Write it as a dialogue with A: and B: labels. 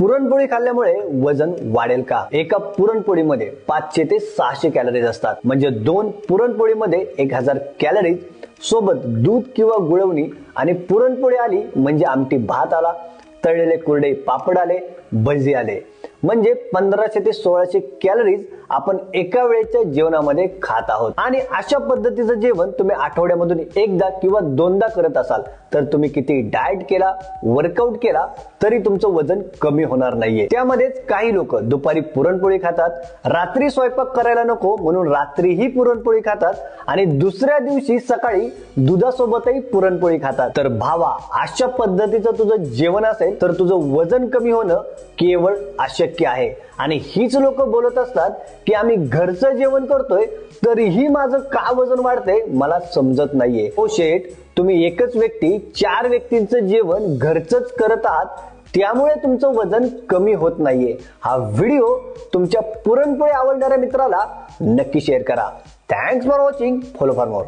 A: पुरणपोळी खाल्ल्यामुळे वजन वाढेल का? एका पुरणपोळीमध्ये 500 ते 600 कॅलरीज असतात. म्हणजे 2 पुरणपोळीमध्ये 1000 कॅलरीज. सोबत दूध किंवा गुळवणी आणि पुरणपोळी आली म्हणजे आमटी भात आला, तळलेले कुरडे पापड आले, भजी आले. म्हणजे 1500 ते 1600 कॅलरीज आपण एका वेळेच्या जेवणामध्ये खात आहोत. आणि अशा पद्धतीचं जेवण तुम्ही आठवड्यामधून एकदा किंवा दोनदा करत असाल तर तुम्ही किती डाएट केला, वर्कआउट केला तरी तुमचं वजन कमी होणार नाहीये. त्यामध्येच काही लोक दुपारी पुरणपोळी खातात, रात्री स्वयंपाक करायला नको म्हणून रात्रीही पुरणपोळी खातात आणि दुसऱ्या दिवशी सकाळी दुधासोबतही पुरणपोळी खातात. तर भावा, अशा पद्धतीचं तुझं जेवण असेल तर तुझं वजन कमी होणं केवळ अशक्य आहे. आणि हीच लोक बोलत असतात की आम्ही घरचं जेवण करतोय तरीही माझं का वजन वाढतंय मला समजत नाहीये. ओ शेट, तुम्ही एकच व्यक्ती 4 व्यक्तींचं जेवण घरचंच करत आहात, त्यामुळे तुमचं वजन कमी होत नाहीये. हा व्हिडिओ तुमच्या पुरणपोळी आवडणाऱ्या मित्राला नक्की शेअर करा. Thanks for watching. Follow for more.